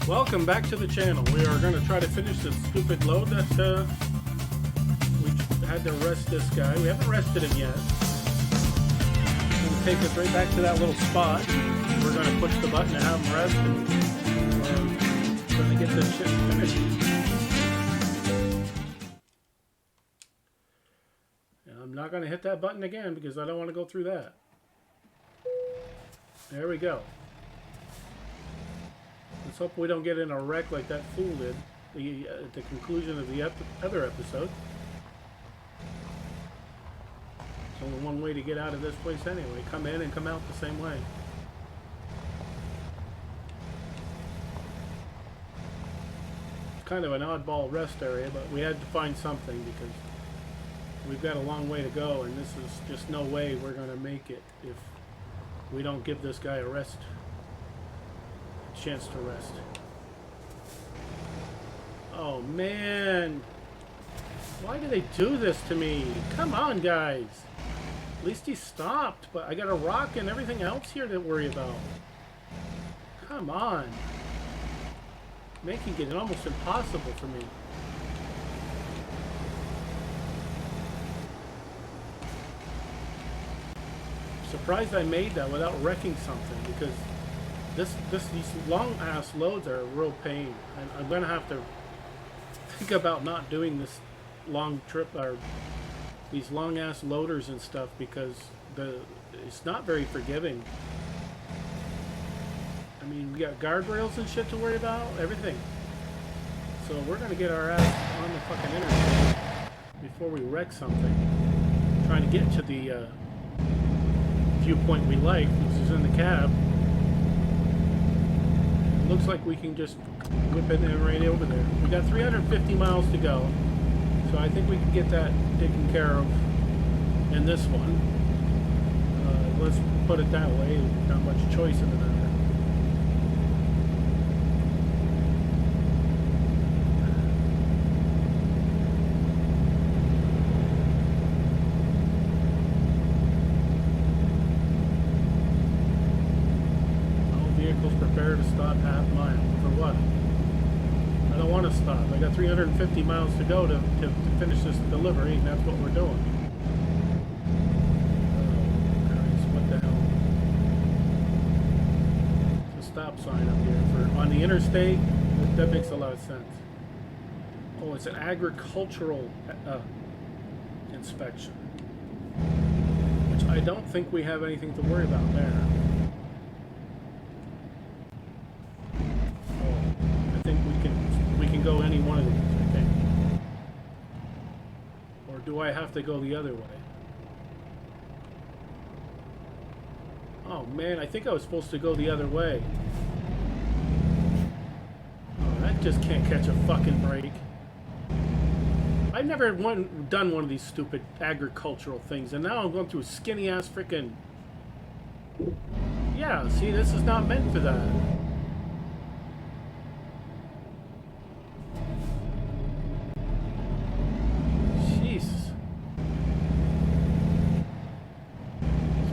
Welcome back to the channel. We are going to try to finish this stupid load that we had to arrest this guy. We haven't arrested him yet. It's going to take us right back to that little spot. We're going to push the button and have him arrest, and we're going to get this shit finished. And I'm not going to hit that button again because I don't want to go through that. There we go. Let's hope we don't get in a wreck like that fool did at the conclusion of the other episode. There's only one way to get out of this place anyway. Come in and come out the same way. It's kind of an oddball rest area, but we had to find something because we've got a long way to go, and this is just no way we're going to make it if we don't give this guy a chance to rest. Oh man, why do they do this to me? Come on, guys. At least he stopped, but I got a rock and everything else here to worry about. Come on, making it almost impossible for me. Surprised I made that without wrecking something, because these long ass loads are a real pain, and I'm gonna have to think about not doing this long trip or these long ass loaders and stuff, because it's not very forgiving. I mean, we got guardrails and shit to worry about, everything. So we're gonna get our ass on the fucking interstate before we wreck something. Trying to get to the viewpoint we like, which is in the cab. Looks like we can just whip it in right over there. We got 350 miles to go, so I think we can get that taken care of in this one. Let's put it that way. Not much choice in the matter. Prepare to stop half mile. For what? I don't want to stop. I got 350 miles to go to finish this delivery, and that's what we're doing. Oh, Christ, what the hell? There's a stop sign up here for on the interstate. That makes a lot of sense. Oh, it's an agricultural inspection, which I don't think we have anything to worry about there. Go any one of these, I think. Or do I have to go the other way? Oh man, I think I was supposed to go the other way. Oh, that just can't catch a fucking break. I've never done one of these stupid agricultural things, and now I'm going through a skinny ass freaking... Yeah, see, this is not meant for that.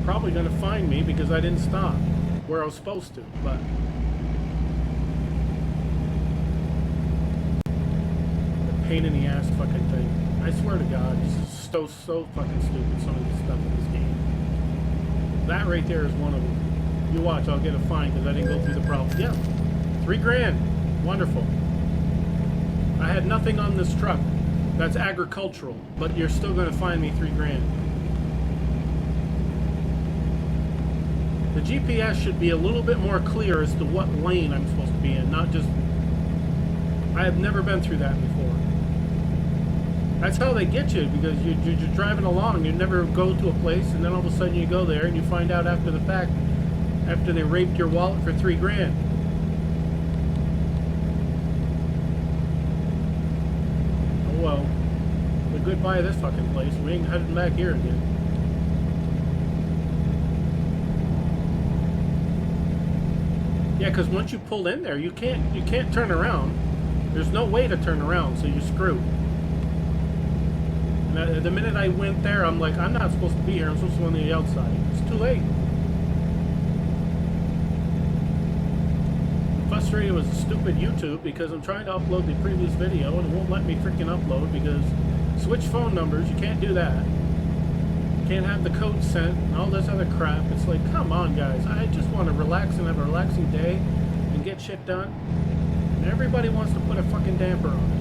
Probably going to find me because I didn't stop where I was supposed to, but the pain in the ass fucking thing. I swear to God, this is so fucking stupid, some of this stuff in this game. That right there is one of them. You watch, I'll get a fine because I didn't go through the problem. Yeah, $3 grand. Wonderful. I had nothing on this truck. That's agricultural, but you're still going to find me $3 grand. The GPS should be a little bit more clear as to what lane I'm supposed to be in, not just... I have never been through that before. That's how they get you, because you're driving along, you never go to a place, and then all of a sudden you go there, and you find out after the fact, after they raped your wallet for $3 grand. Oh well. But goodbye to this fucking place. We ain't heading back here again. Yeah, because once you pull in there, you can't turn around. There's no way to turn around, so you're screwed. And the minute I went there, I'm like, I'm not supposed to be here. I'm supposed to go on the outside. It's too late. I'm frustrated with is a stupid YouTube because I'm trying to upload the previous video and it won't let me freaking upload because switch phone numbers, you can't do that. Can't have the code sent and all this other crap. It's like, come on guys, I just want to relax and have a relaxing day and get shit done. And everybody wants to put a fucking damper on it.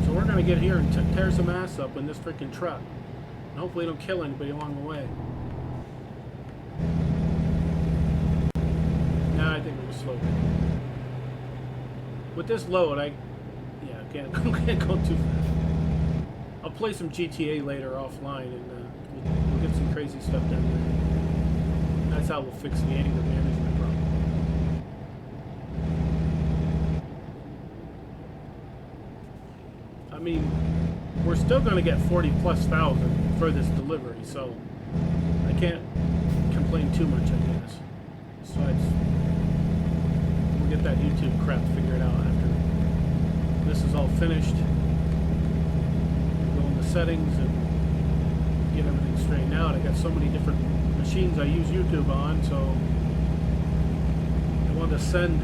So we're going to get here and tear some ass up in this freaking truck. And hopefully don't kill anybody along the way. Nah, I think we're slow. With this load, I can't go too fast. I'll play some GTA later offline, and we'll get some crazy stuff done there. That's how we'll fix the anger management problem. I mean, we're still going to get 40,000+ for this delivery, so I can't complain too much, I guess. Besides, we'll get that YouTube crap figured out after this is all finished. Go in the settings and get everything straightened out. I got so many different machines I use YouTube on, so I want to send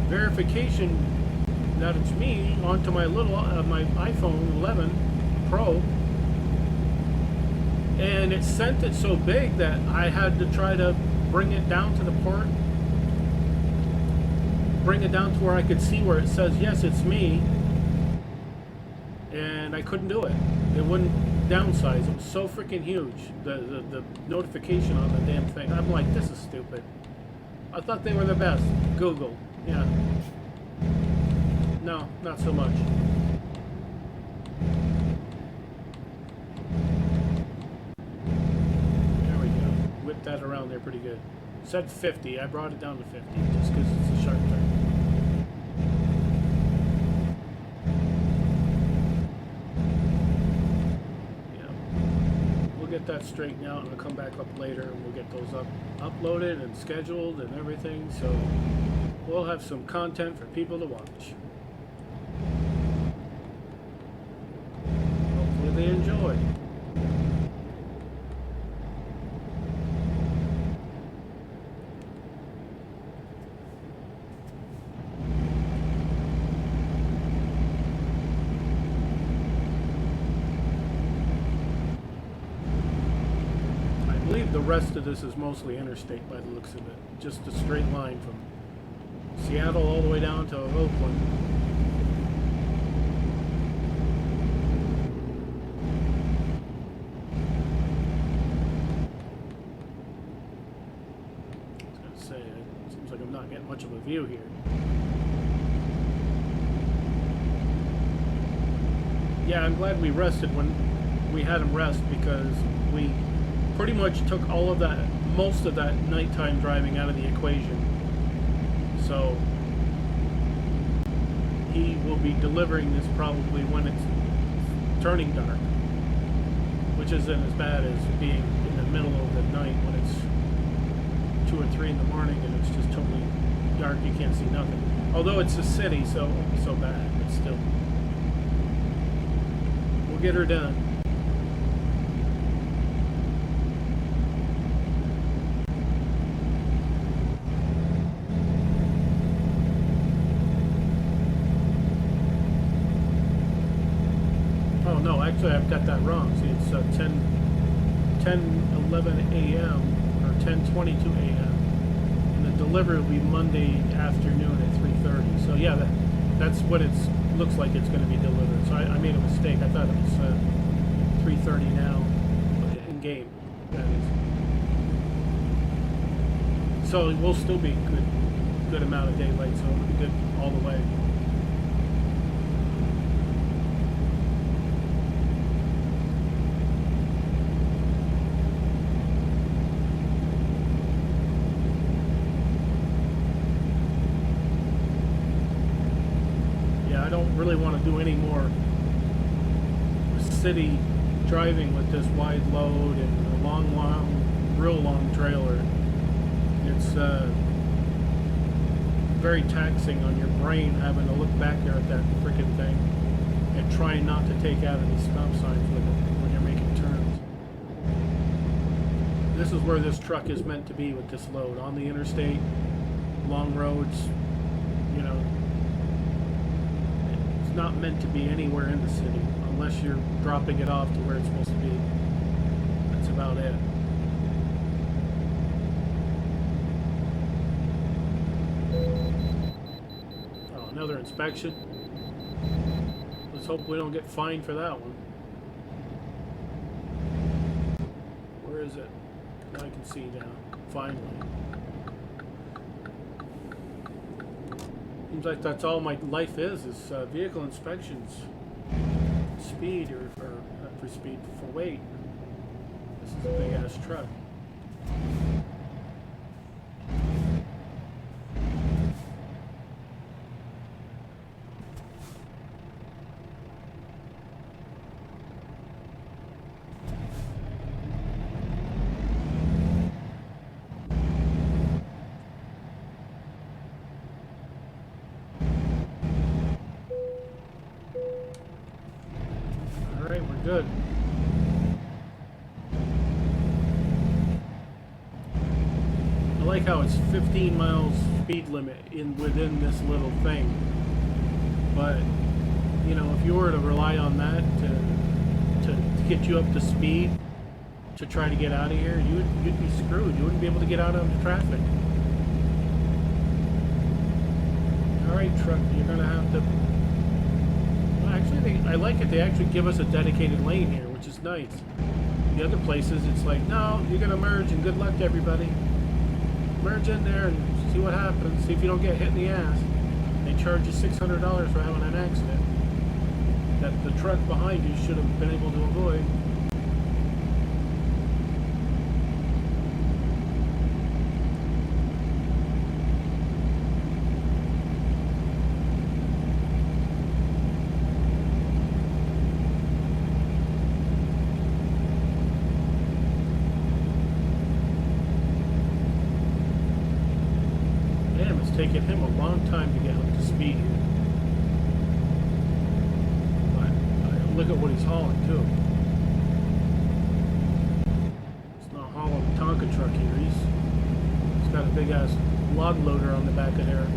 verification that it's me onto my little my iPhone 11 Pro, and it sent it so big that I had to try to bring it down to the port, bring it down to where I could see where it says yes, it's me, and I couldn't do it. It wouldn't downsize. It was so freaking huge, the notification on the damn thing. I'm like, this is stupid. I thought they were the best. Google, yeah. No, not so much. There we go. Whip that around there pretty good. Said 50. I brought it down to 50 just because it's a sharp turn. Yeah. We'll get that straightened out and I'll come back up later and we'll get those uploaded and scheduled and everything. So we'll have some content for people to watch. Hopefully they enjoy. The rest of this is mostly interstate by the looks of it. Just a straight line from Seattle all the way down to Oakland. I was going to say, it seems like I'm not getting much of a view here. Yeah, I'm glad we rested when we had them rest because we pretty much took all of that, most of that nighttime driving out of the equation. So he will be delivering this probably when it's turning dark, which isn't as bad as being in the middle of the night when it's 2 or 3 in the morning and it's just totally dark. You can't see nothing. Although it's a city, so it won't be so bad, but still. We'll get her done. No, actually I've got that wrong. See, it's 10:11 a.m. or 10:22 a.m. and the delivery will be Monday afternoon at 3:30. So yeah, that's what it looks like it's going to be delivered. So I made a mistake. I thought it was 3:30 now in game. That is. So we'll still be good amount of daylight. So it'll be good all the way. Really want to do any more city driving with this wide load and a real long trailer. It's very taxing on your brain having to look back there at that freaking thing and trying not to take out any stop signs with it when you're making turns. this is where this truck is meant to be with this load. On the interstate, long roads, you know, it's not meant to be anywhere in the city unless you're dropping it off to where it's supposed to be. That's about it. Oh, another inspection. Let's hope we don't get fined for that one. Where is it? Now I can see now. Finally. Seems like that's all my life is vehicle inspections. Speed or not for speed, for weight. This is a big ass truck. Alright, we're good. I like how it's 15 miles speed limit within this little thing. But, you know, if you were to rely on that to get you up to speed to try to get out of here, you'd be screwed. You wouldn't be able to get out of the traffic. Alright, truck, you're gonna have to... Actually, I like it. They actually give us a dedicated lane here, which is nice. The other places, it's like, no, you're going to merge and good luck to everybody. Merge in there and see what happens. See if you don't get hit in the ass. They charge you $600 for having an accident that the truck behind you should have been able to avoid. Taken him a long time to get up to speed here. But look at what he's hauling too. It's not hauling a Tonka truck here. He's got a big ass log loader on the back of there.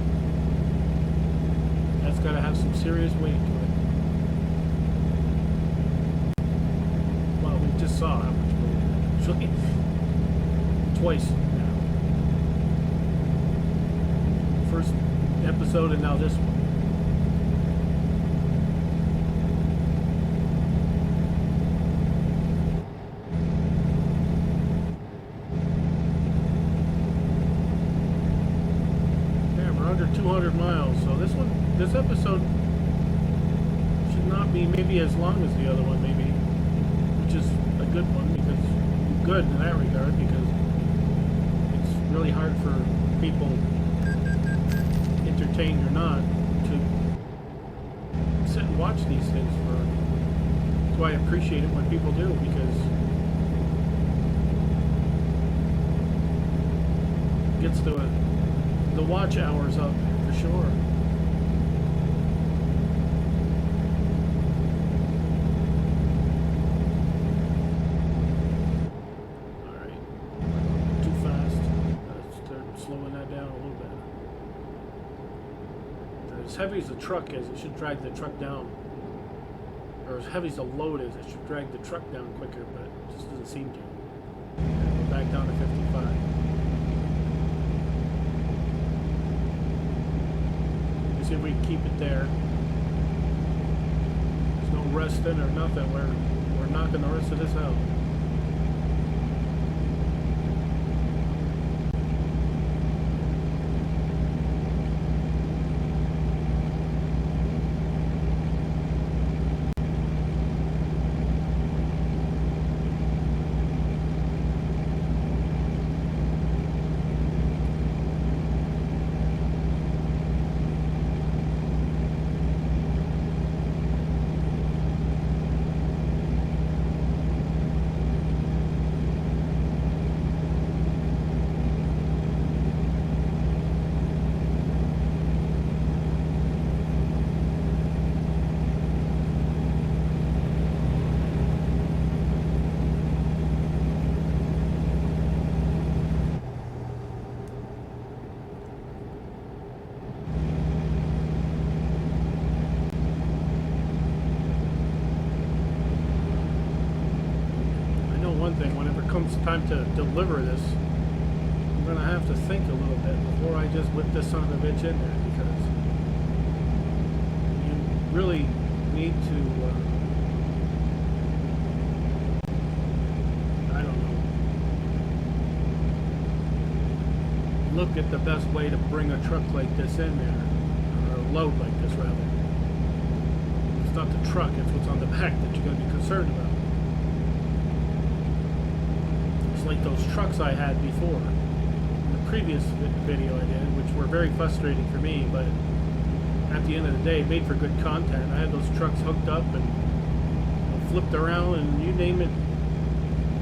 That's got to have some serious weight to it. Well, we just saw how much weight. Twice. First episode and now this one. Yeah, we're under 200 miles, so this episode should not be maybe as long as the other one, maybe, which is a good one because good in that regard because it's really hard for people, entertained or not, to sit and watch these things for. That's why I appreciate it when people do, because it gets the watch hours up for sure. Alright. Too fast. Let's start slowing that down a little bit. As heavy as the truck is, it should drag the truck down. Or as heavy as the load is, it should drag the truck down quicker, but it just doesn't seem to. We're back down to 55. Let's see if we can keep it there. There's no resting or nothing. We're knocking the rest of this out. one thing. Whenever it comes time to deliver this, I'm going to have to think a little bit before I just whip this son of a bitch in there, because you really need to, I don't know, look at the best way to bring a truck like this in there, or a load like this rather. It's not the truck, it's what's on the back that you're going to be concerned about. It's like those trucks I had before. Previous video I did, which were very frustrating for me, but at the end of the day made for good content. I had those trucks hooked up and flipped around and you name it.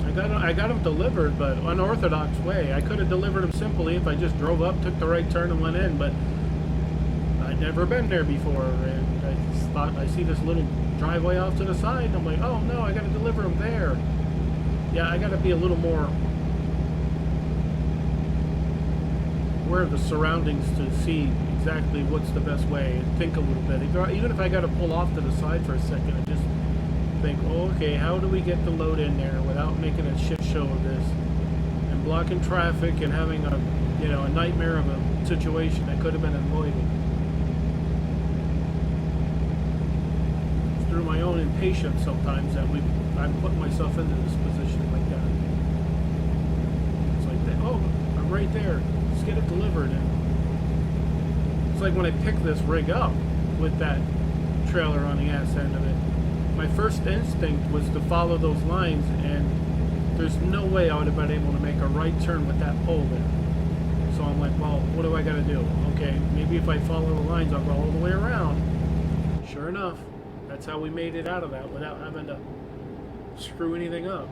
I got them delivered, but unorthodox way. I could have delivered them simply if I just drove up, took the right turn and went in, but I'd never been there before, and I just thought, I see this little driveway off to the side and I'm like, oh no, I got to deliver them there. Yeah, I got to be a little more aware of the surroundings to see exactly what's the best way and think a little bit. Even if I got to pull off to the side for a second and just think, oh, okay, how do we get the load in there without making a shit show of this and blocking traffic and having a, you know, a nightmare of a situation that could have been avoided. It's through my own impatience sometimes that I'm putting myself into this position like that. It's like, oh, I'm right there. Get it delivered, and it's like when I picked this rig up with that trailer on the ass end of it, my first instinct was to follow those lines, and there's no way I would have been able to make a right turn with that pole there. So I'm like, well, what do I got to do? Okay, maybe if I follow the lines I'll go all the way around. Sure enough, that's how we made it out of that without having to screw anything up.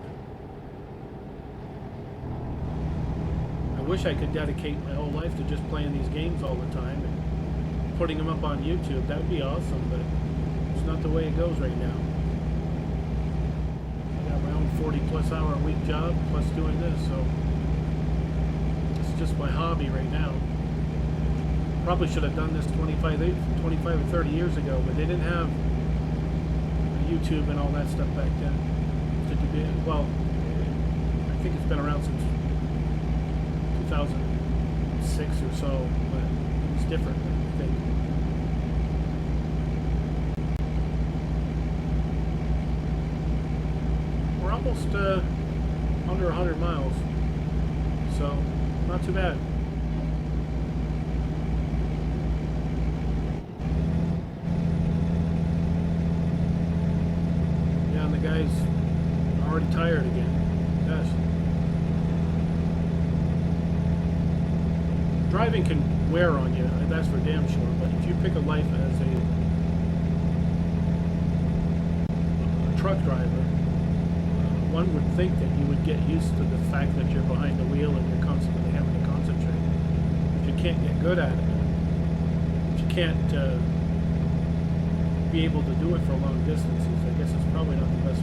I wish I could dedicate my whole life to just playing these games all the time and putting them up on YouTube. That would be awesome, but it's not the way it goes right now. I got my own 40-plus hour a week job plus doing this, so it's just my hobby right now. Probably should have done this 25 or 30 years ago, but they didn't have YouTube and all that stuff back then. Well, I think it's been around since 2006 or so, but it was different, I think. We're almost under 100 miles, so not too bad. Yeah, and the guy's already tired again. Gosh. Driving can wear on you, that's for damn sure, but if you pick a life as a truck driver, one would think that you would get used to the fact that you're behind the wheel and you're constantly having to concentrate. If you can't get good at it, if you can't be able to do it for long distances, I guess it's probably not the best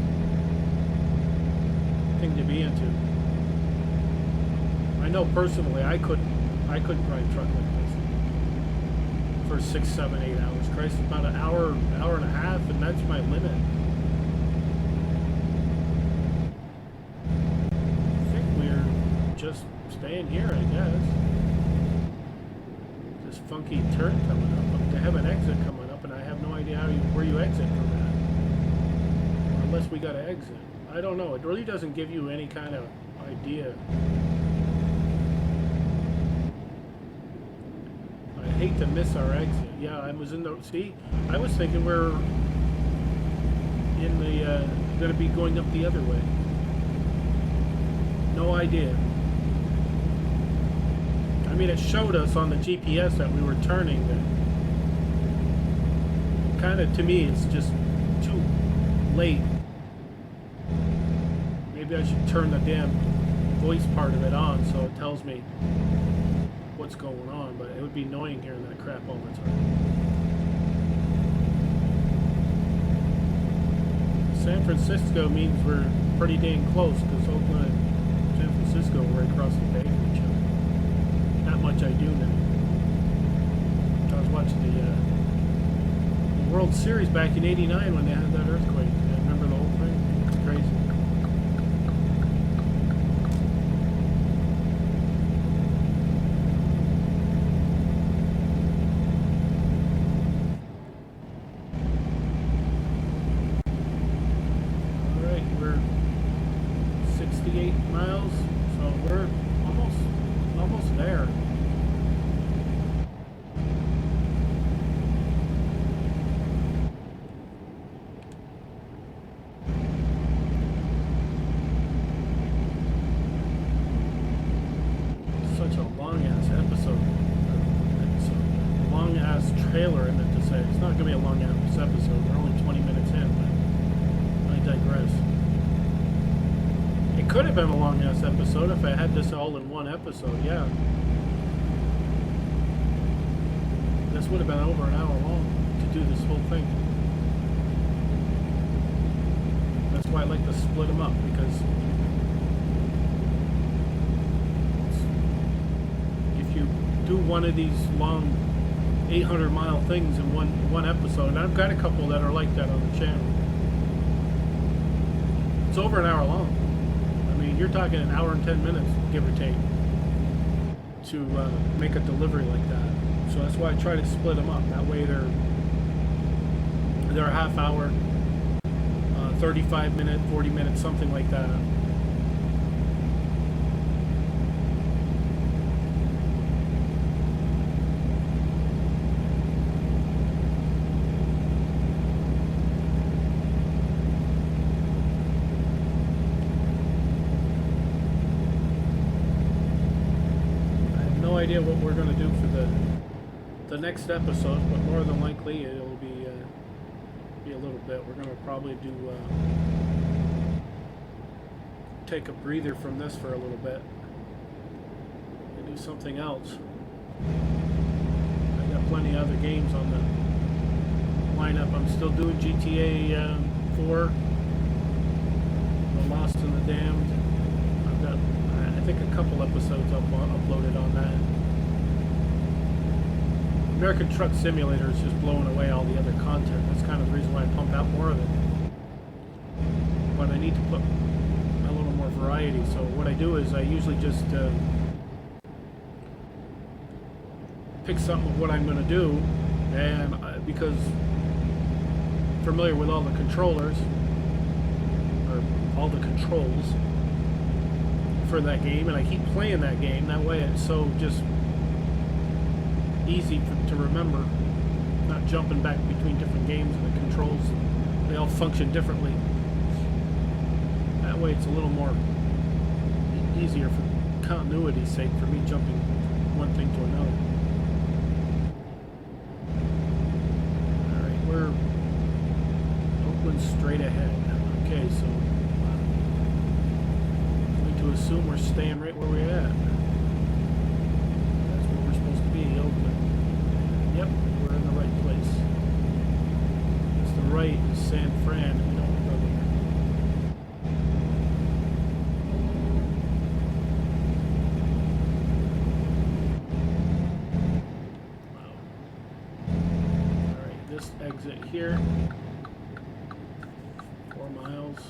thing to be into. I know personally I couldn't drive a truck like this for 6, 7, 8 hours. Christ, about an hour and a half, and that's my limit. I think we're just staying here, I guess. This funky turn coming up. They have an exit coming up, and I have no idea where you exit from that. Unless we got to exit. I don't know. It really doesn't give you any kind of idea. I hate to miss our exit. Yeah, I was in the... See? I was thinking we're in the... going to be going up the other way. No idea. I mean, it showed us on the GPS that we were turning. Kind of, to me, it's just too late. Maybe I should turn the damn voice part of it on so it tells me what's going on, but it would be annoying hearing that crap all the time. San Francisco means we're pretty dang close, because Oakland and San Francisco are right across the bay from each other. That much I do know. I was watching the World Series back in '89 when they had that earthquake. I remember the whole thing. It's crazy. miles, so we're almost there. Such a long ass episode. Long ass trailer, I meant to say. It's not gonna be a long ass episode. We're only 20 minutes in, but I digress. It could have been a long ass episode if I had this all in one episode, yeah. This would have been over an hour long to do this whole thing. That's why I like to split them up, because if you do one of these long 800-mile things in one episode, and I've got a couple that are like that on the channel, it's over an hour long. I mean, you're talking an hour and 10 minutes, give or take, to make a delivery like that. So that's why I try to split them up. That way they're a half hour, 35 minute, 40 minutes, something like that. Idea what we're going to do for the next episode, but more than likely it'll be a little bit. We're going to probably do take a breather from this for a little bit and do something else. I got plenty of other games on the lineup. I'm still doing GTA 4, The Lost and the Damned. I've got I think a couple episodes uploaded on that. American Truck Simulator is just blowing away all the other content. That's kind of the reason why I pump out more of it. But I need to put a little more variety. So what I do is I usually just pick something of what I'm going to do, and because I'm familiar with all the controllers, or all the controls for that game, and I keep playing that game, that way it's so just easy to remember, not jumping back between different games, and the controls, they all function differently. That way it's a little more easier for continuity's sake for me jumping one thing to another. Alright, we're Oakland straight ahead. Okay, so to assume we're staying right where we're at. That's where we're supposed to be, Oakland. Yep, we're in the right place. It's the right is San Fran, and we don't go there. Wow. Alright, this exit here. 4 miles.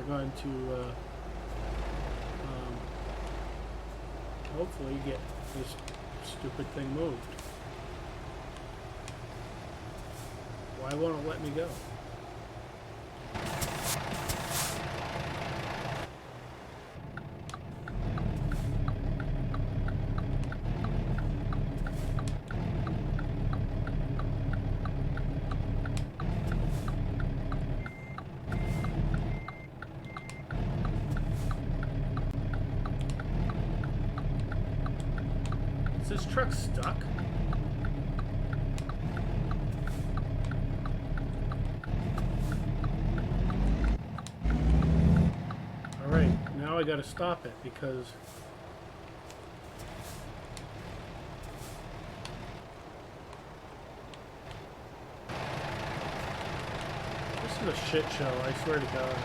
Going to hopefully get this stupid thing moved. Why won't it let me go? Is this truck stuck? Alright, now I gotta stop it because this is a shit show, I swear to God.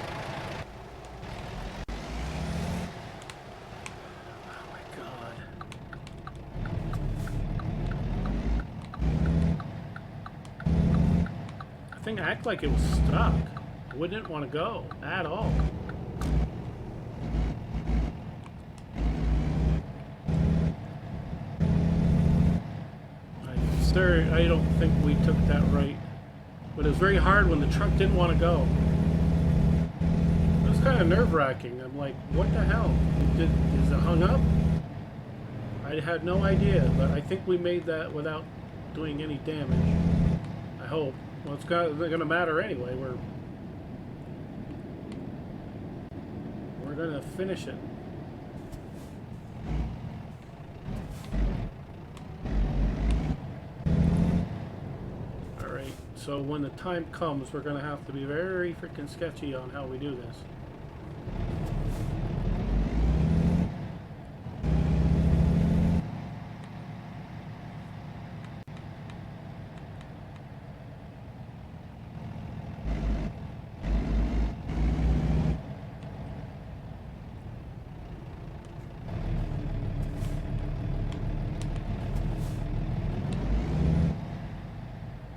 Thing act like it was stuck. It wouldn't want to go at all. I don't think we took that right. But it was very hard when the truck didn't want to go. It was kind of nerve-wracking. I'm like, what the hell? Is it hung up? I had no idea, but I think we made that without doing any damage. I hope. Well, it's going to matter anyway. We're going to finish it. So when the time comes, we're going to have to be very freaking sketchy on how we do this.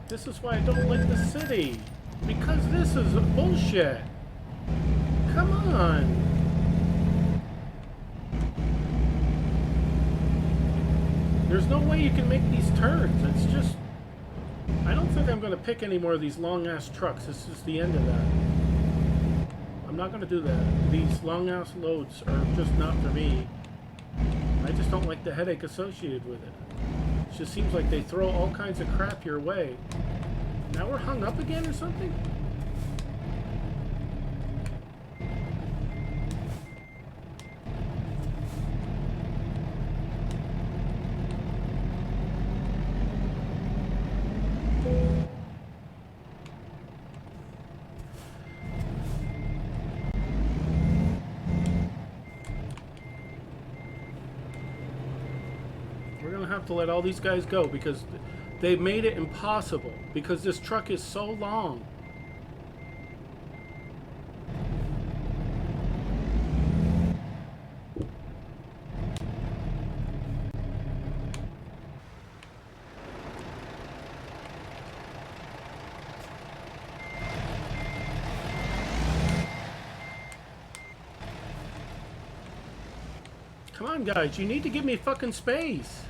This is why I don't like the city. Because this is bullshit. Come on. There's no way you can make these turns. It's just... I don't think I'm going to pick any more of these long-ass trucks. This is the end of that. I'm not going to do that. These long-ass loads are just not for me. I just don't like the headache associated with it. It just seems like they throw all kinds of crap your way. Now we're hung up again or something? We're gonna have to let all these guys go because they made it impossible because this truck is so long. Come on, guys, you need to give me fucking space.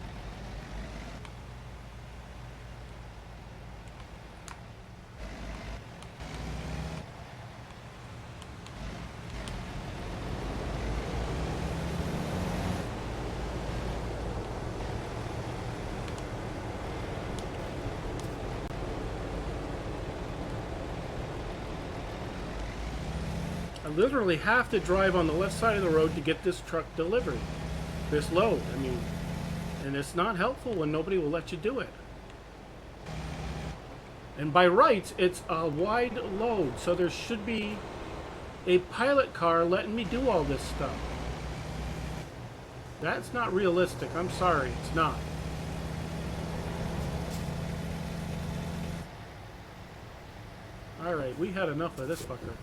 I literally have to drive on the left side of the road to get this truck delivered. This load, I mean, and it's not helpful when nobody will let you do it. And by rights, it's a wide load, so there should be a pilot car letting me do all this stuff. That's not realistic. I'm sorry, it's not. Alright, we had enough of this fucker.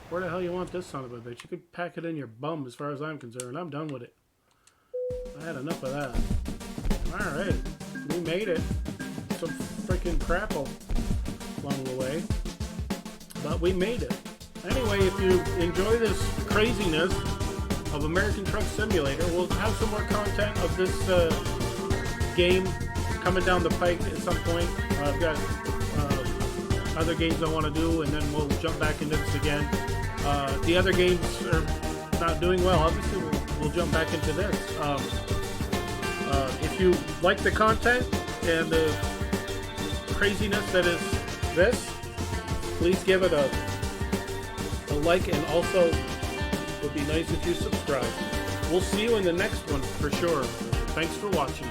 Where the hell you want this son of a bitch? You could pack it in your bum as far as I'm concerned. I'm done with it. I had enough of that. Alright. We made it. Some freaking crap along the way. But we made it. Anyway, if you enjoy this craziness of American Truck Simulator, we'll have some more content of this game coming down the pike at some point. I've got other games I want to do, and then we'll jump back into this again. The other games are not doing well. Obviously, we'll jump back into this. If you like the content and the craziness that is this, please give it a like, and also it would be nice if you subscribe. We'll see you in the next one for sure. Thanks for watching.